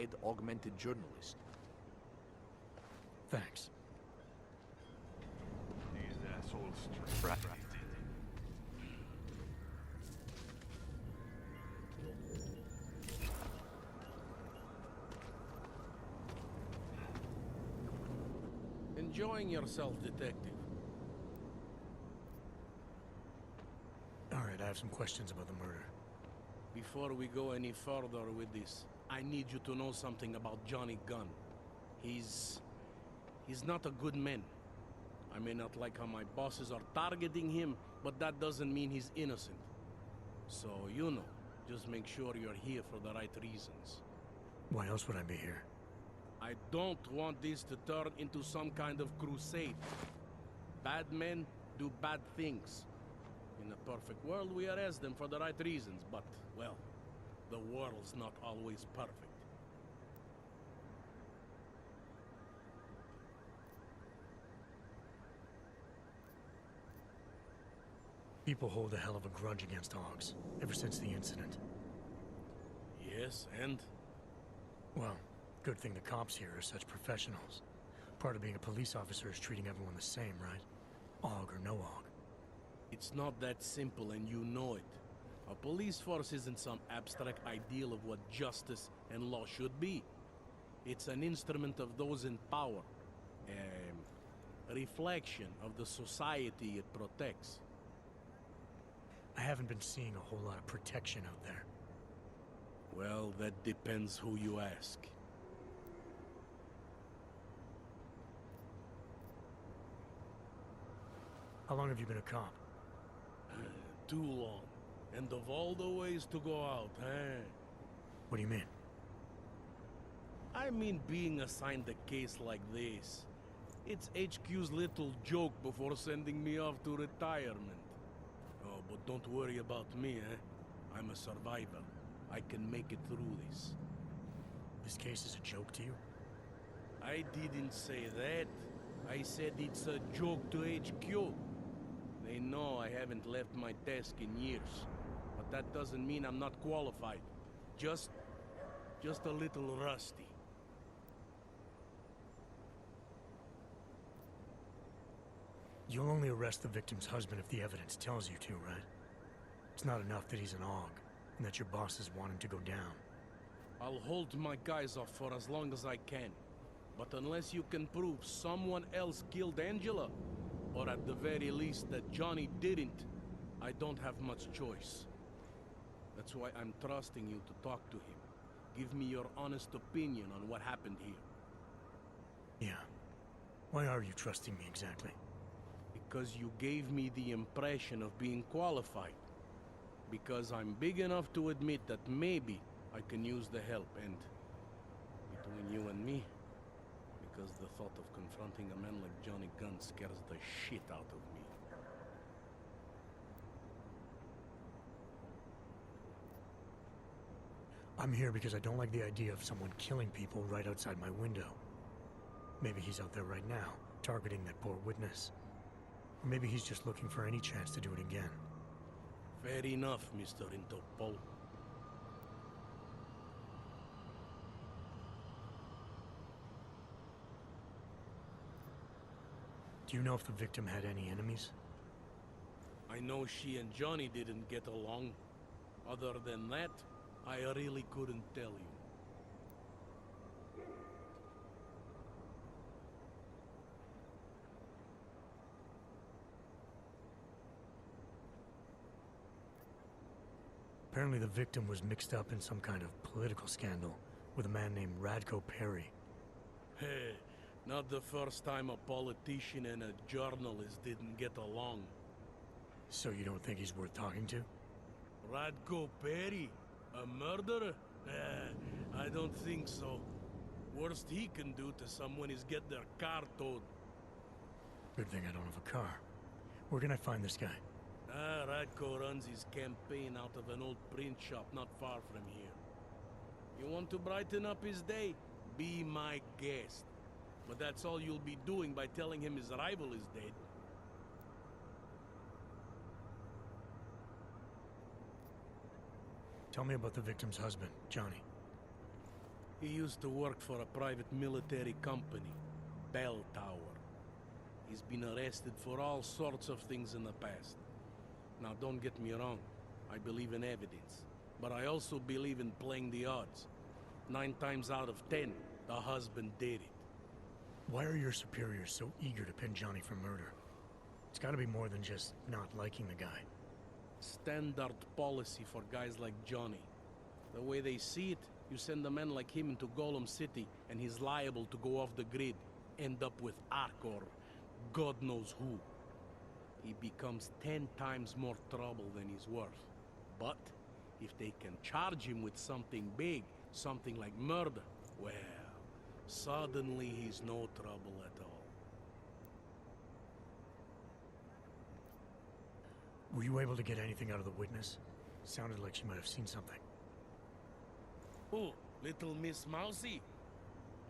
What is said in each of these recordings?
head augmented journalist. Thanks. These assholes distracted. Enjoying yourself, detective? Alright, I have some questions about the murder. Before we go any further with this, I need you to know something about Johnny Gunn. He's not a good man. I may not like how my bosses are targeting him, but that doesn't mean he's innocent. So, you know, just make sure you're here for the right reasons. Why else would I be here? I don't want this to turn into some kind of crusade. Bad men do bad things. In a perfect world, we arrest them for the right reasons, but, well, the world's not always perfect. People hold a hell of a grudge against Hogs, ever since the incident. Yes, and? Well, good thing the cops here are such professionals. Part of being a police officer is treating everyone the same, right? Og or no Og. It's not that simple, and you know it. A police force isn't some abstract ideal of what justice and law should be. It's an instrument of those in power. A reflection of the society it protects. I haven't been seeing a whole lot of protection out there. Well, that depends who you ask. How long have you been a cop? Too long. And of all the ways to go out, eh? What do you mean? I mean being assigned a case like this. It's HQ's little joke before sending me off to retirement. Oh, but don't worry about me, eh? I'm a survivor. I can make it through this. This case is a joke to you? I didn't say that. I said it's a joke to HQ. They know I haven't left my desk in years. But that doesn't mean I'm not qualified. Just a little rusty. You'll only arrest the victim's husband if the evidence tells you to, right? It's not enough that he's an Og, and that your bosses want him to go down. I'll hold my guys off for as long as I can. But unless you can prove someone else killed Angela, or at the very least that Johnny didn't, I don't have much choice. That's why I'm trusting you to talk to him. Give me your honest opinion on what happened here. Yeah. Why are you trusting me exactly? Because you gave me the impression of being qualified. Because I'm big enough to admit that maybe I can use the help, and between you and me, because the thought of confronting a man like Johnny Gunn scares the shit out of me. I'm here because I don't like the idea of someone killing people right outside my window. Maybe he's out there right now, targeting that poor witness. Or maybe he's just looking for any chance to do it again. Fair enough, Mr. Interpol. Do you know if the victim had any enemies? I know she and Johnny didn't get along. Other than that, I really couldn't tell you. Apparently the victim was mixed up in some kind of political scandal with a man named Radko Perry. Hey, not the first time a politician and a journalist didn't get along. So you don't think he's worth talking to? Radko Perry? A murderer? I don't think so. Worst he can do to someone is get their car towed. Good thing I don't have a car. Where can I find this guy? Radko runs his campaign out of an old print shop not far from here. You want to brighten up his day? Be my guest. But that's all you'll be doing by telling him his rival is dead. Tell me about the victim's husband, Johnny. He used to work for a private military company, Bell Tower. He's been arrested for all sorts of things in the past. Now, don't get me wrong. I believe in evidence. But I also believe in playing the odds. 9 times out of 10, the husband did it. Why are your superiors so eager to pin Johnny for murder? It's gotta be more than just not liking the guy. Standard policy for guys like Johnny. The way they see it, you send a man like him into Golem City, and he's liable to go off the grid, end up with Ark or God knows who. He becomes 10 times more trouble than he's worth. But if they can charge him with something big, something like murder, well, suddenly he's no trouble at all. Were you able to get anything out of the witness? Sounded like she might have seen something. Oh, little Miss Mousy?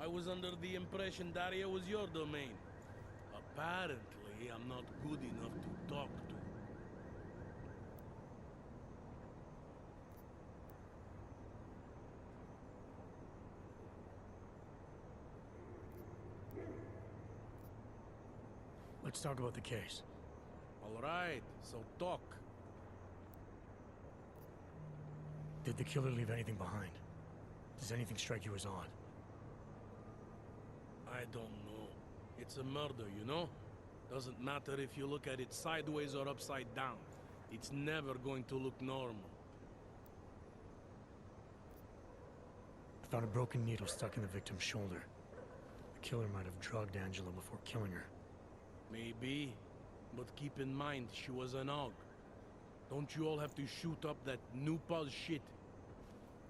I was under the impression Daria was your domain. Apparently, I'm not good enough to talk to. Let's talk about the case. All right, so talk. Did the killer leave anything behind? Does anything strike you as odd? I don't know. It's a murder, you know? Doesn't matter if you look at it sideways or upside down. It's never going to look normal. I found a broken needle stuck in the victim's shoulder. The killer might have drugged Angela before killing her. Maybe, but keep in mind she was an AUG. Don't you all have to shoot up that new pause shit?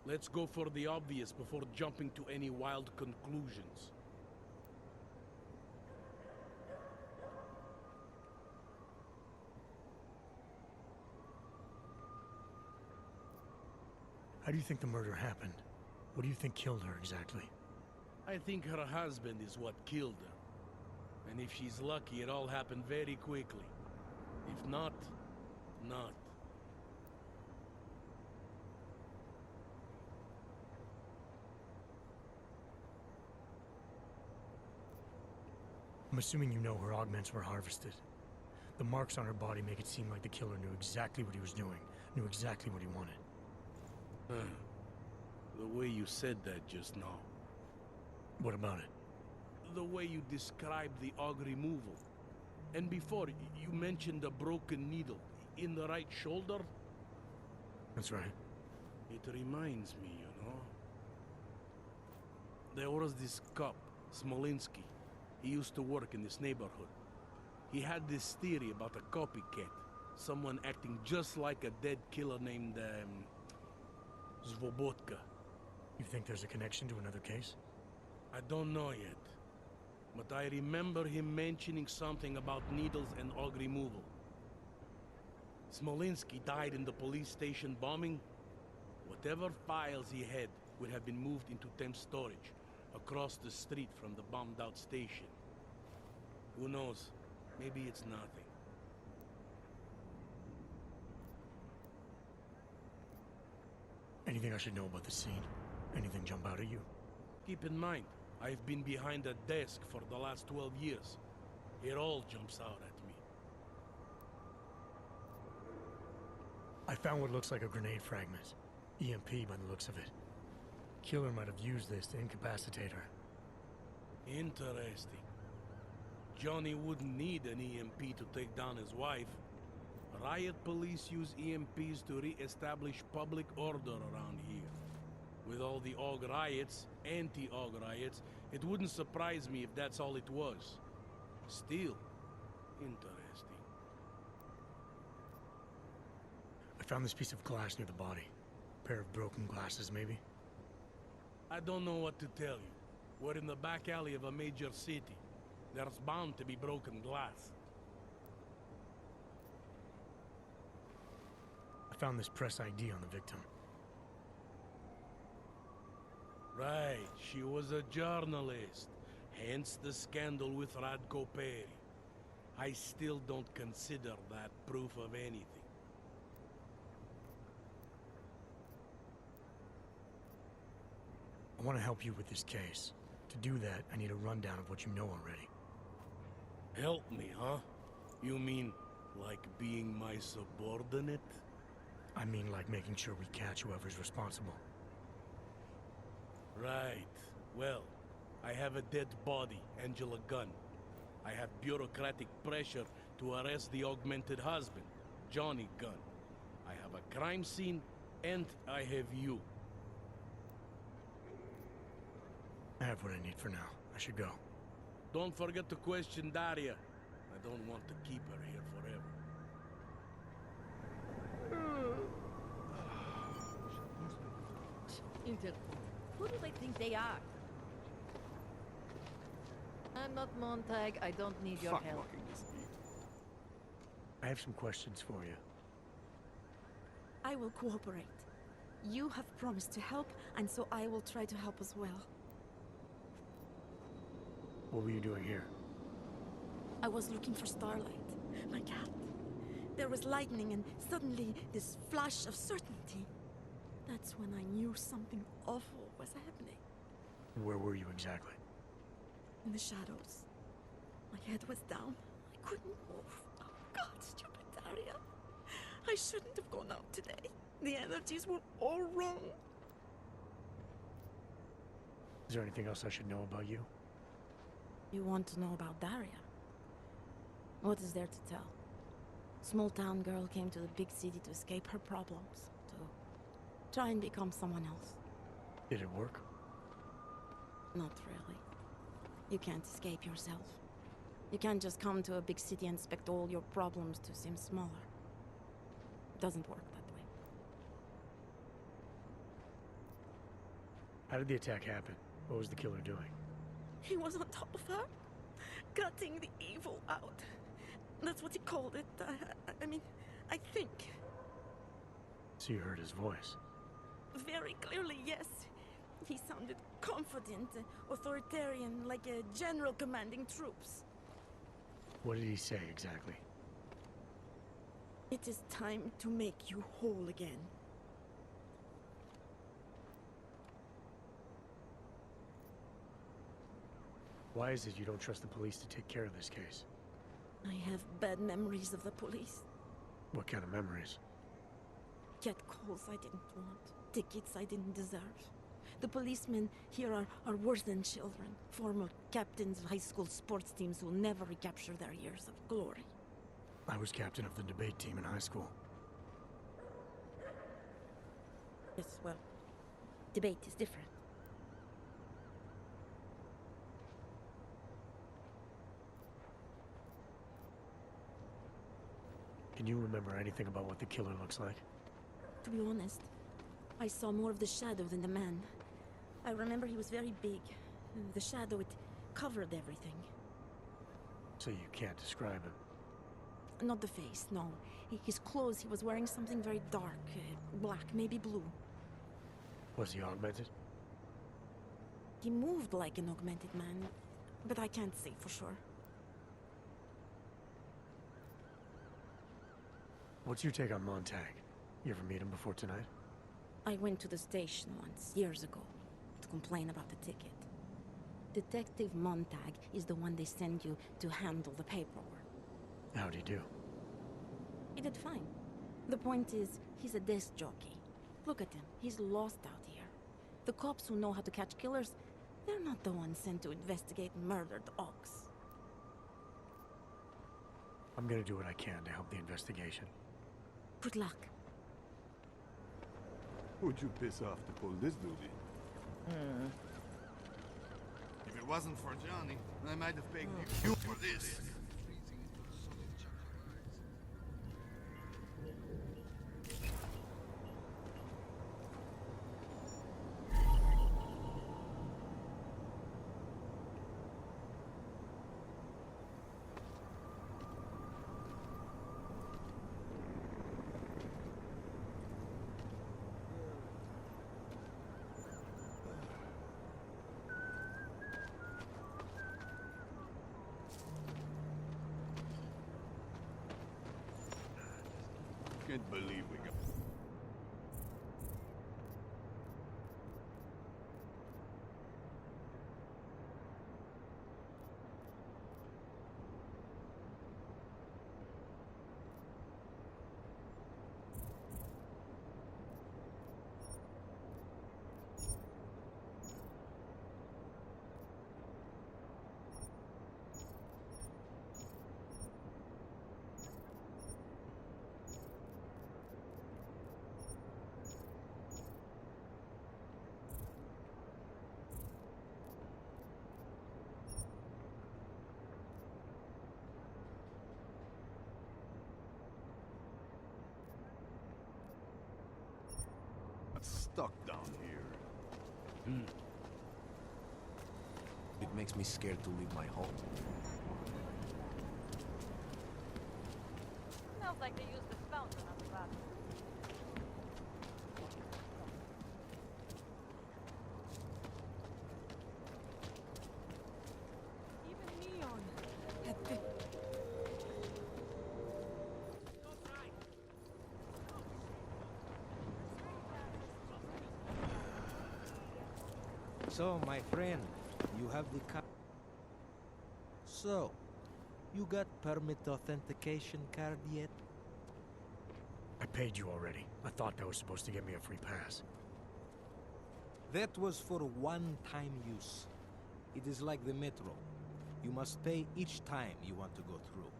Let's go for the obvious before jumping to any wild conclusions. How do you think the murder happened? What do you think killed her exactly? I think her husband is what killed her. And if she's lucky, it all happened very quickly. If not, not. I'm assuming you know her augments were harvested. The marks on her body make it seem like the killer knew exactly what he was doing, knew exactly what he wanted. The way you said that just now. What about it? The way you described the AUG removal. And before, you mentioned a broken needle in the right shoulder? That's right. It reminds me, you know. There was this cop, Smolinski. He used to work in this neighborhood. He had this theory about a copycat. Someone acting just like a dead killer named, Svobotka. You think there's a connection to another case? I don't know yet. But I remember him mentioning something about needles and AUG removal. Smolinski died in the police station bombing. Whatever files he had would have been moved into temp storage, across the street from the bombed-out station. Who knows? Maybe it's nothing. Anything I should know about the scene? Anything jump out at you? Keep in mind, I've been behind a desk for the last 12 years. It all jumps out at me. I found what looks like a grenade fragment. EMP by the looks of it. Killer might have used this to incapacitate her. Interesting. Johnny wouldn't need an EMP to take down his wife. Riot police use EMPs to re-establish public order around here. With all the AUG riots, anti-AUG riots, it wouldn't surprise me if that's all it was. Still, interesting. I found this piece of glass near the body. A pair of broken glasses, maybe? I don't know what to tell you. We're in the back alley of a major city. There's bound to be broken glass. I found this press ID on the victim. Right, she was a journalist. Hence the scandal with Radko Perry. I still don't consider that proof of anything. I want to help you with this case. To do that, I need a rundown of what you know already. Help me, huh? You mean like being my subordinate? I mean like making sure we catch whoever's responsible. Right. Well, I have a dead body, Angela Gunn. I have bureaucratic pressure to arrest the augmented husband, Johnny Gunn. I have a crime scene, and I have you. I have what I need for now. I should go. Don't forget to question Daria. I don't want to keep her here forever. Inter, who do they think they are? I'm not Montag. I don't need your Fuck help. walking this deep. I have some questions for you. I will cooperate. You have promised to help, and so I will try to help as well. What were you doing here? I was looking for Starlight, my cat. There was lightning and suddenly this flash of certainty. That's when I knew something awful was happening. Where were you exactly? In the shadows. My head was down. I couldn't move. Oh God, stupid Daria. I shouldn't have gone out today. The energies were all wrong. Is there anything else I should know about you? You want to know about Daria? What is there to tell? Small town girl came to the big city to escape her problems, to try and become someone else. Did it work? Not really. You can't escape yourself. You can't just come to a big city and expect all your problems to seem smaller. It doesn't work that way. How did the attack happen? What was the killer doing? He was on top of her, gutting the evil out. That's what he called it. I mean, I think. So you heard his voice? Very clearly, yes. He sounded confident, authoritarian, like a general commanding troops. What did he say exactly? It is time to make you whole again. Why is it you don't trust the police to take care of this case? I have bad memories of the police. What kind of memories? Get calls I didn't want, tickets I didn't deserve. The policemen here are worse than children. Former captains of high school sports teams who never recapture their years of glory. I was captain of the debate team in high school. Yes, well, debate is different. Can you remember anything about what the killer looks like? To be honest, I saw more of the shadow than the man. I remember he was very big. The shadow, it covered everything. So you can't describe him. Not the face, no. His clothes, he was wearing something very dark, black, maybe blue. Was he augmented? He moved like an augmented man, but I can't say for sure. What's your take on Montag? You ever meet him before tonight? I went to the station once, years ago, to complain about the ticket. Detective Montag is the one they send you to handle the paperwork. How'd he do? He did fine. The point is, he's a desk jockey. Look at him, he's lost out here. The cops who know how to catch killers, they're not the ones sent to investigate murdered ox. I'm gonna do what I can to help the investigation. Good luck. Who'd you piss off to pull this duty? If it wasn't for Johnny, I might have paid you for this. Can't believe we got... stuck down here. It makes me scared to leave my home. Smells like they used the fountain on the bottom. Even neon. At the... So, my friend, you have the So, you got permit authentication card yet? I paid you already. I thought that was supposed to get me a free pass. That was for one-time use. It is like the metro. You must pay each time you want to go through.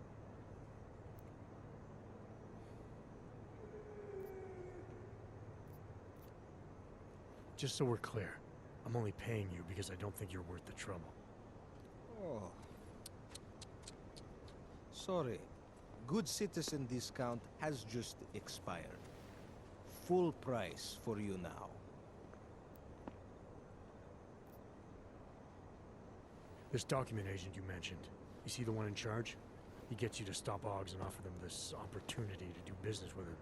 Just so we're clear, I'm only paying you because I don't think you're worth the trouble. Oh. Sorry. Good citizen discount has just expired. Full price for you now. This document agent you mentioned, you see the one in charge? He gets you to stop Oggs and offer them this opportunity to do business with him.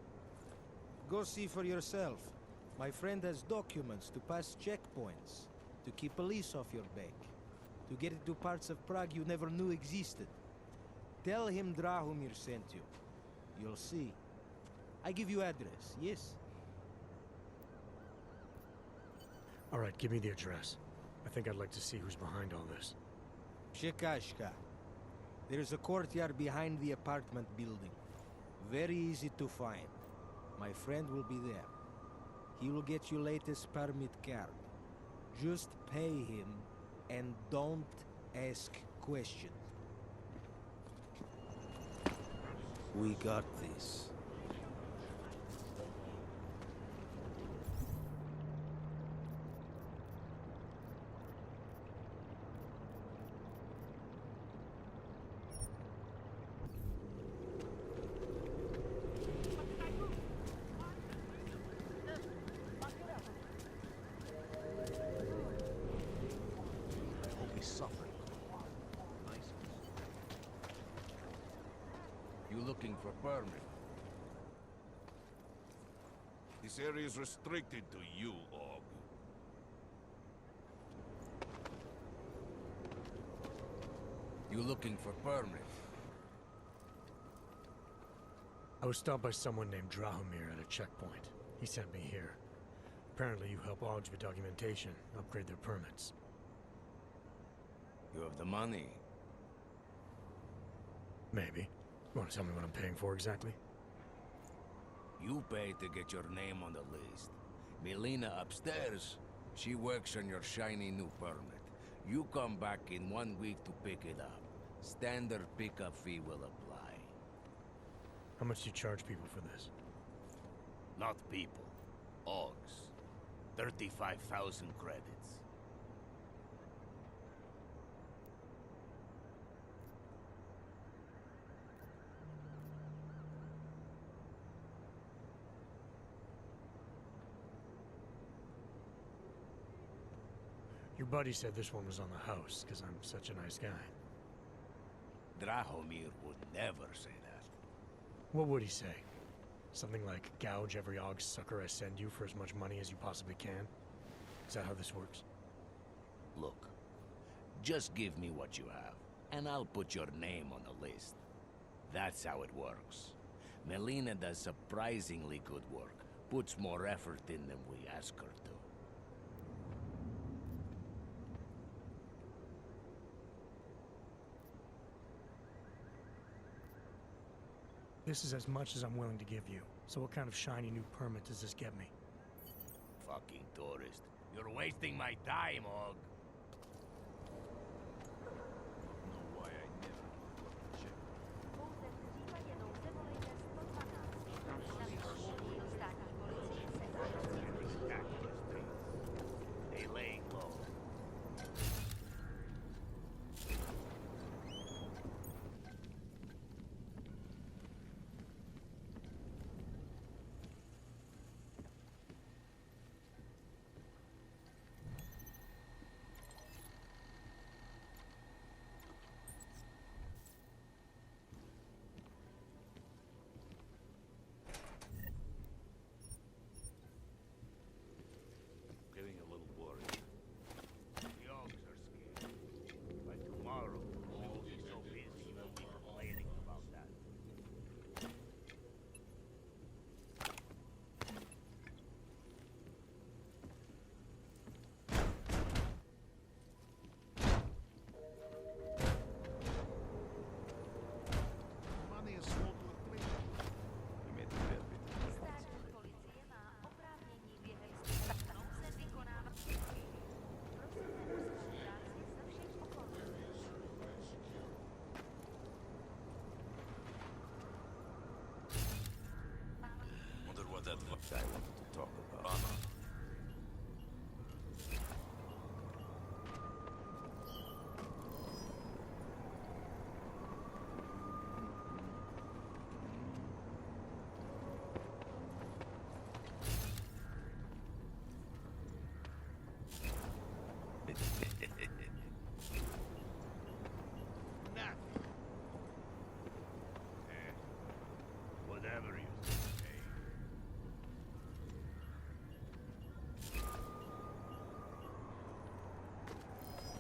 Go see for yourself. My friend has documents to pass checkpoints, to keep police off your back, to get into parts of Prague you never knew existed. Tell him Drahomir sent you. You'll see. I give you address, yes? All right, give me the address. I think I'd like to see who's behind all this. Shekashka. There's a courtyard behind the apartment building. Very easy to find. My friend will be there. He will get you latest permit card. Just pay him and don't ask questions. We got this. Hope he's suffering. Nice. You looking for permit? This area is restricted to you, Og. You looking for permit? I was stopped by someone named Drahomir at a checkpoint. He sent me here. Apparently you help Oggs with documentation, upgrade their permits. You have the money. Maybe. You want to tell me what I'm paying for exactly? You pay to get your name on the list. Melina upstairs, she works on your shiny new permit. You come back in 1 week to pick it up. Standard pickup fee will apply. How much do you charge people for this? Not people. Oggs. 35,000 credits. Your buddy said this one was on the house, because I'm such a nice guy. Drahomir would never say that. What would he say? Something like, gouge every Ogg sucker I send you for as much money as you possibly can? Is that how this works? Look, just give me what you have, and I'll put your name on the list. That's how it works. Melina does surprisingly good work, puts more effort in than we ask her to. This is as much as I'm willing to give you. So what kind of shiny new permit does this get me? Fucking tourist. You're wasting my time, Og. Know why I never got check. They laying low.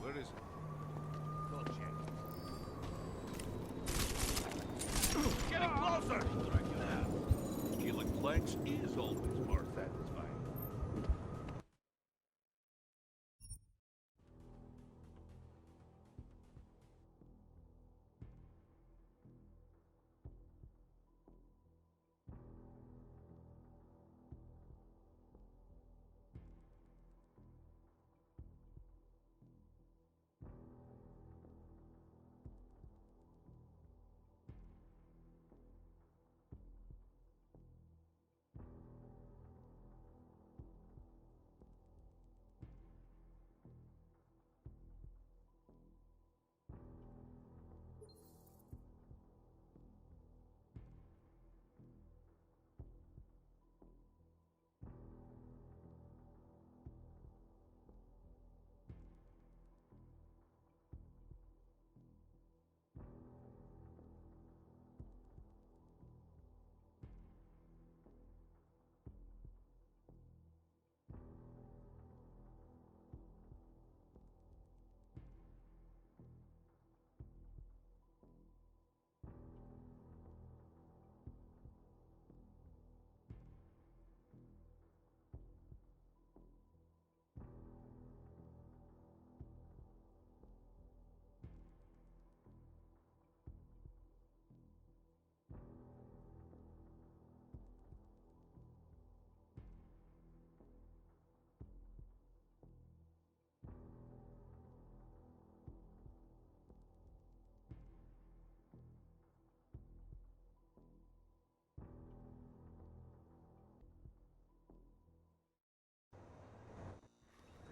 Where is it? Go check. Getting closer! Track it out. Killing planks is always more satisfying.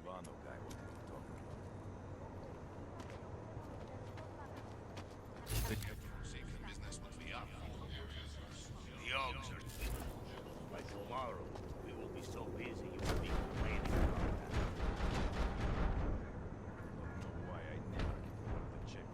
Vano guy wanted to talk to you. The secret business will be up. The Ogs are finished. By tomorrow, we will be so busy you will be complaining about that. Don't know why I never get one of the check.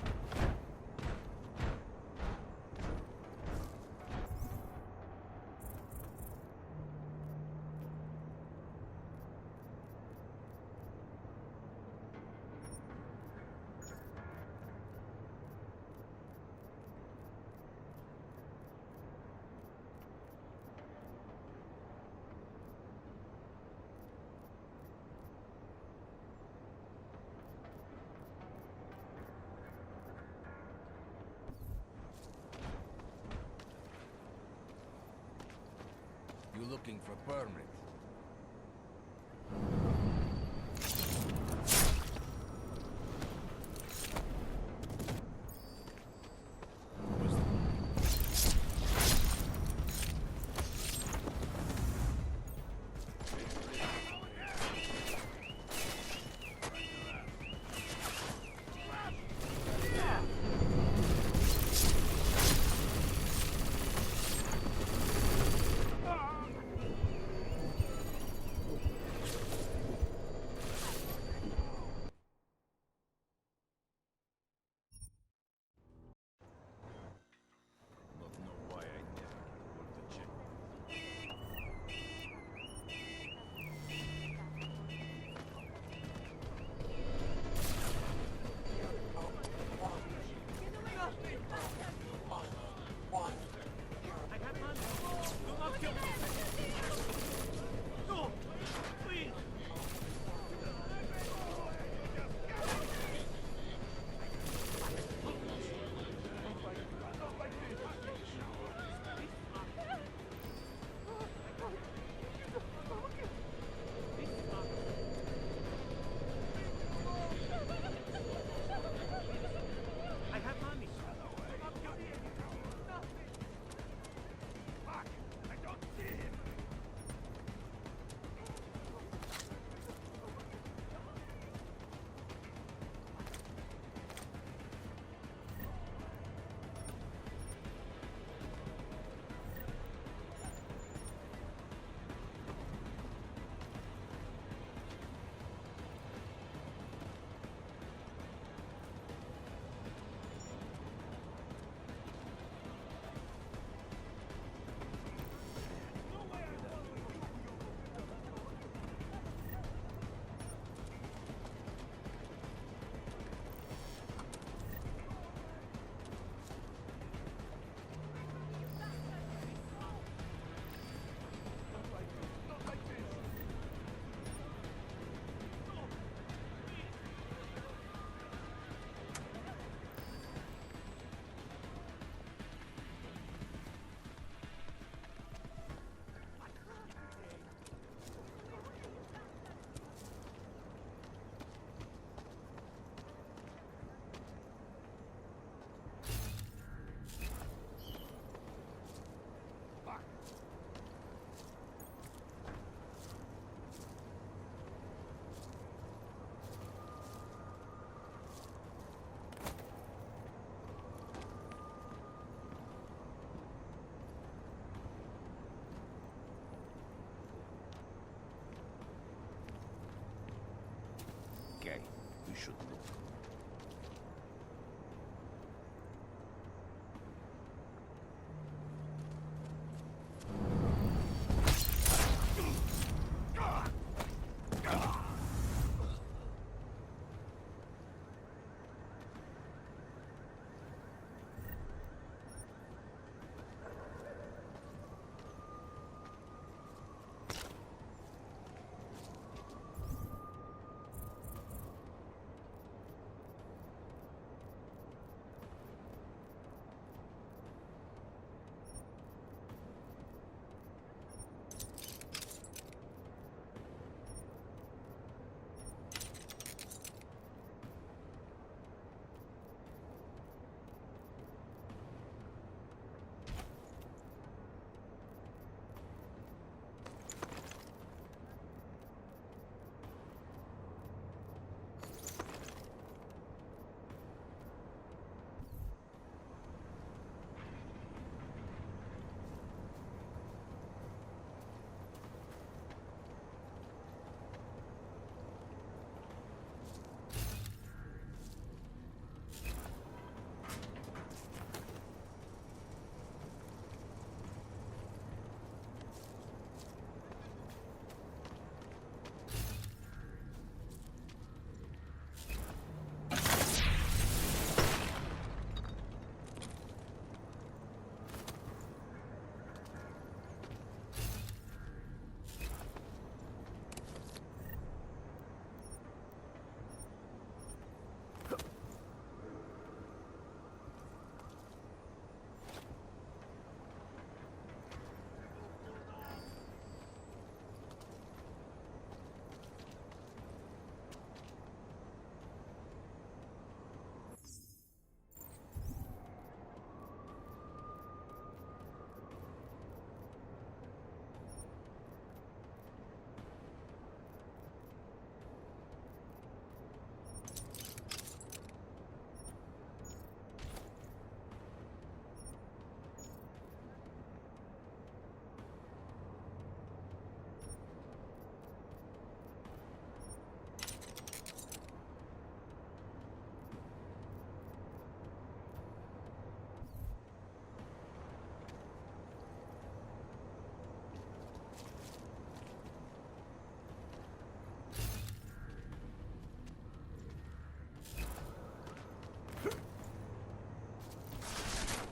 You looking for permit? we should look.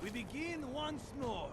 We begin once more.